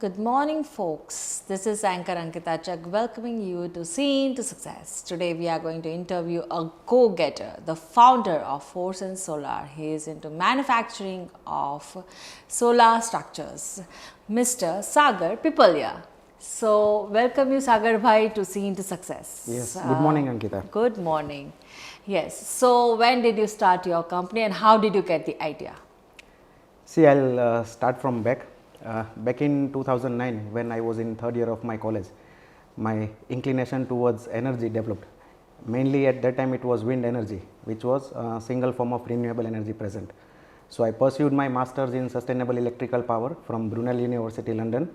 Good morning, folks. This is Anchor Ankita Chak welcoming you to Scene to Success. Today, we are going to interview a go getter, the founder of Force and Solar. He is into manufacturing of solar structures, Mr. Sagar Pipalia. So, welcome you, Sagar Bhai, to Scene to Success. Yes, good morning, Ankita. Good morning. Yes. So, when did you start your company and how did you get the idea? See, I'll start from back. Back in 2009, when I was in third year of my college, my inclination towards energy developed. Mainly at that time, it was wind energy, which was a single form of renewable energy present. So I pursued my masters in sustainable electrical power from Brunel University, London.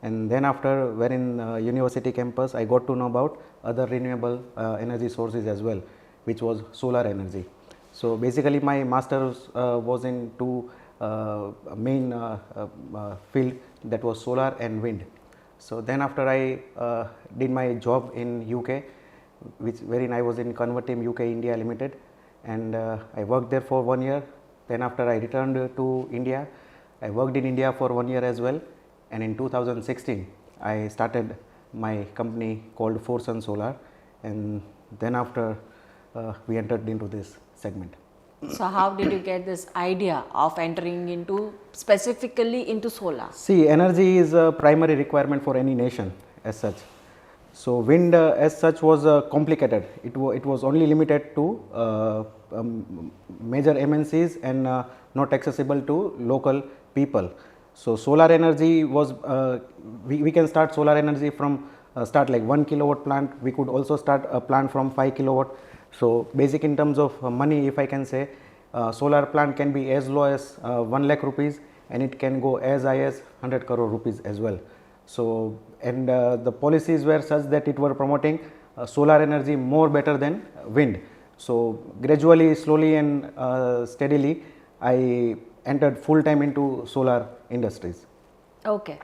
And then after, when in university campus, I got to know about other renewable energy sources as well, which was solar energy. So basically, my masters was in two main field, that was solar and wind. So then after I did my job in UK, wherein I was in Convertim UK India Limited, and I worked there for 1 year. Then after I returned to India, I worked in India for 1 year as well, and in 2016 I started my company called Force and Solar, and then after we entered into this segment. So, how did you get this idea of entering into specifically into solar? See, energy is a primary requirement for any nation as such. So, wind as such was complicated. It was only limited to major MNCs and not accessible to local people. So, solar energy was, we can start solar energy from start like 1 kilowatt plant. We could also start a plant from 5 kilowatt. So, basic in terms of money, if I can say, solar plant can be as low as 1 lakh rupees, and it can go as high as 100 crore rupees as well. So, and the policies were such that it were promoting solar energy more better than wind. So, gradually, slowly and steadily, I entered full time into solar industries. Okay.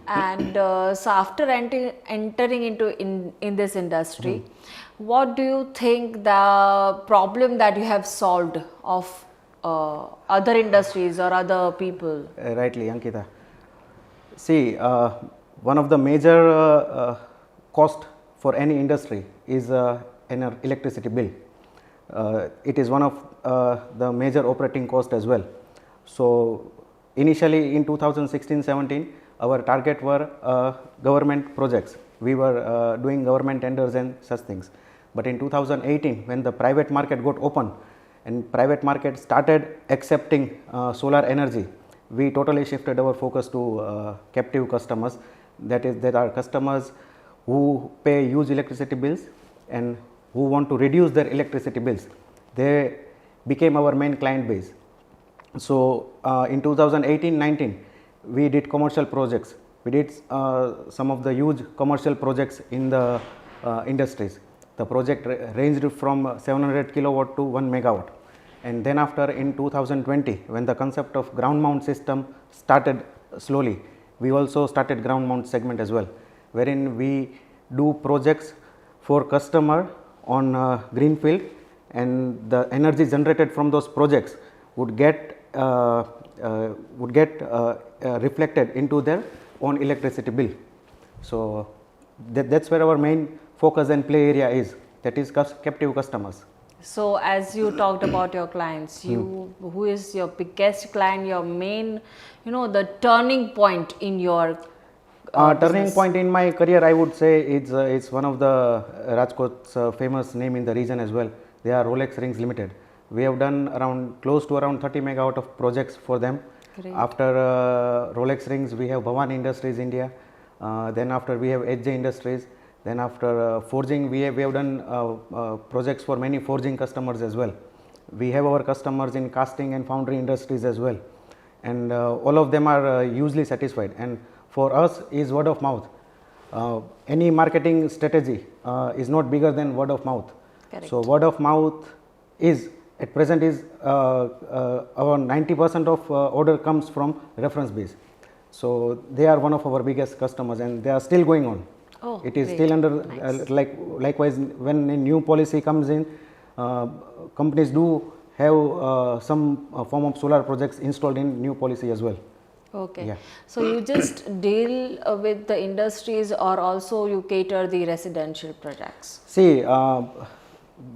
And so after entering into in this industry, what do you think the problem that you have solved of other industries or other people? Rightly, Ankita. See, one of the major cost for any industry is an electricity bill. It is one of the major operating cost as well. So, initially in 2016-17, our target were government projects. We were doing government tenders and such things. But in 2018, when the private market got open and private market started accepting solar energy, we totally shifted our focus to captive customers. That are customers who pay huge electricity bills and who want to reduce their electricity bills. They became our main client base. So, in 2018-19, we did commercial projects. We did some of the huge commercial projects in the industries. The project ranged from 700 kilowatt to 1 megawatt. And then after in 2020, when the concept of ground mount system started slowly, we also started ground mount segment as well, wherein we do projects for customer on greenfield, and the energy generated from those projects would get reflected into their own electricity bill. So, that's where our main focus and play area is, that is captive customers. So, as you talked about your clients, who is your biggest client, your main, the turning point in your turning point in my career, I would say it's one of the Rajkot's famous name in the region as well. They are Rolex Rings Limited. We have done close to around 30 megawatt of projects for them. Great. After Rolex Rings, we have Bhavan Industries India. Then after we have HJ Industries. Then after forging, we have done projects for many forging customers as well. We have our customers in casting and foundry industries as well, and all of them are hugely satisfied. And for us is word of mouth. Any marketing strategy is not bigger than word of mouth. Correct. So word of mouth is at present is around 90% of order comes from reference base. So they are one of our biggest customers, and they are still going on. Oh, it is great. still under Nice. likewise, when a new policy comes in, companies do have some form of solar projects installed in new policy as well. Okay. Yeah. So you just deal with the industries, or also you cater the residential projects? See,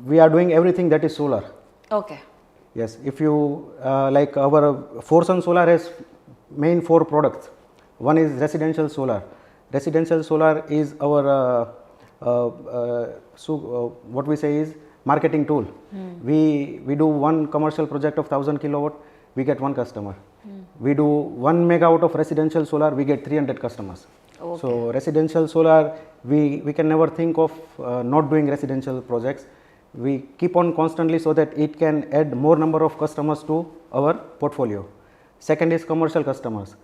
we are doing everything that is solar. Okay. Yes, if you like our Forsun Solar has main 4 products. One is residential solar. Residential solar is our what we say is marketing tool. We do one commercial project of 1000 kilowatt, we get one customer. We do 1 megawatt of residential solar, we get 300 customers. Okay. So residential solar, we can never think of not doing residential projects. We keep on constantly so that it can add more number of customers to our portfolio. Second is commercial customers.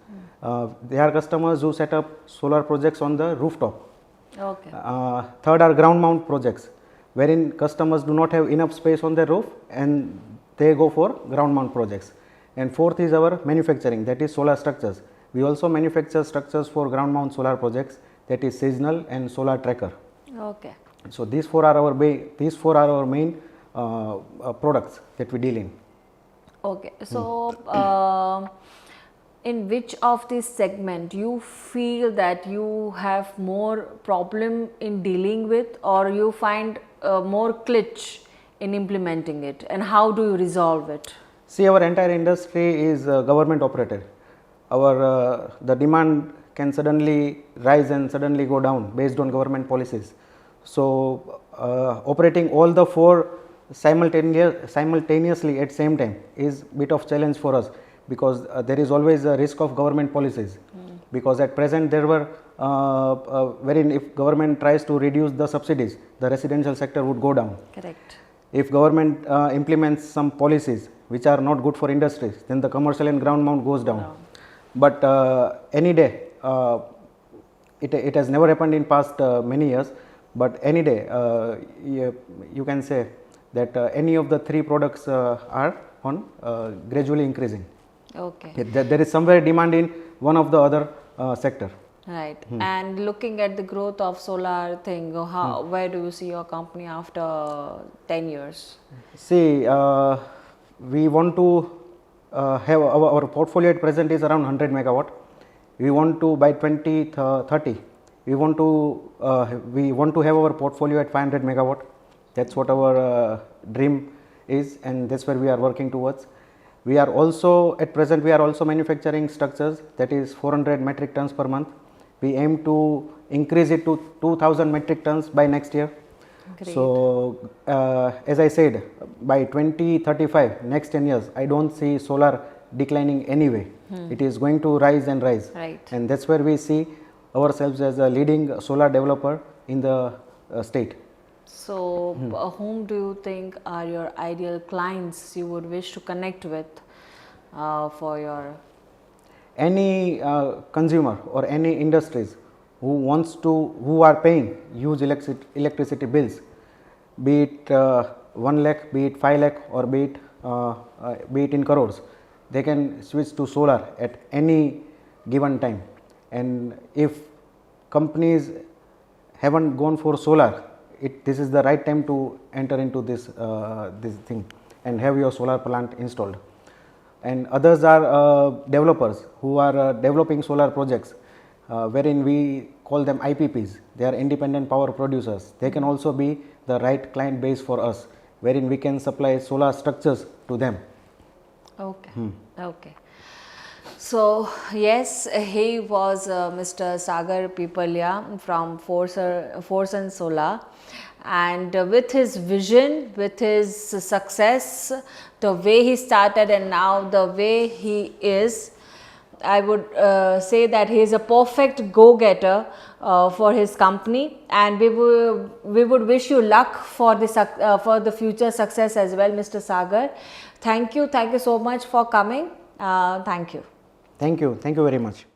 They are customers who set up solar projects on the rooftop. Okay. Third are ground mount projects, wherein customers do not have enough space on their roof and they go for ground mount projects. And fourth is our manufacturing, that is solar structures. We also manufacture structures for ground mount solar projects, that is seasonal and solar tracker. Okay. So these four are our main products that we deal in. Okay. So in which of this segment you feel that you have more problem in dealing with, or you find more glitch in implementing it, and how do you resolve it? See, our entire industry is government operated. Our the demand can suddenly rise and suddenly go down based on government policies. So operating all the 4 simultaneously at same time is bit of challenge for us, because there is always a risk of government policies. Because at present there were wherein if government tries to reduce the subsidies, the residential sector would go down. Correct. If government implements some policies which are not good for industries, then the commercial and ground mount goes down. But any day, it has never happened in past many years, but any day you can say that any of the 3 products are on gradually increasing. Okay. There is somewhere demand in one of the other sector. Right. And looking at the growth of solar thing, where do you see your company after 10 years? See, we want to have our portfolio at present is around 100 megawatt. We want to by 2030 we want to have our portfolio at 500 megawatt. That's what our dream is, and that's where we are working towards. We are also at present manufacturing structures, that is 400 metric tons per month. We aim to increase it to 2000 metric tons by next year. Great. So as I said, by 2035, next 10 years, I don't see solar declining anyway. It is going to rise and rise. Right. And that's where we see ourselves as a leading solar developer in the state. So whom do you think are your ideal clients you would wish to connect with for your... Any consumer or any industries who are paying huge electricity bills, be it 1 lakh, be it 5 lakh, or be it in crores, they can switch to solar at any given time. And if companies haven't gone for solar, this is the right time to enter into this thing and have your solar plant installed. And others are developers who are developing solar projects, wherein we call them IPPs. They are independent power producers. They can also be the right client base for us, wherein we can supply solar structures to them. Okay. Okay. So yes, he was Mr. Sagar Pipalia from Forsun Solar, and with his vision, with his success, the way he started and now the way he is, I would say that he is a perfect go-getter for his company, and we would wish you luck for the future success as well, Mr. Sagar. Thank you so much for coming. Thank you. Thank you very much.